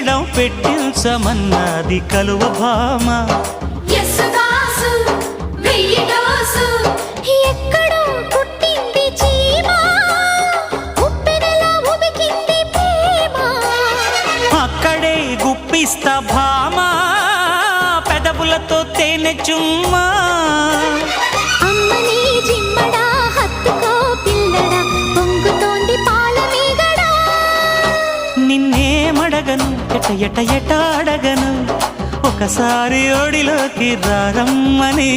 Madam పెట్టించమన్నది కలువ భామ. ఎక్కడో పుట్టింది చీమ, ఉప్పెనలా ఉబికింది ప్రేమ. అక్కడే గుప్పిస్తా భామ, పెదవులతో తేనె చుమ్మా. అమ్మని జిమ్మడా హత్తుకో పిల్లడా, పొంగుతోంది పాల మీగడా. నిన్నేమడగను ఎట ఎట ఎట అడగను, ఒకసారి ఒడిలోకి రారమ్మని.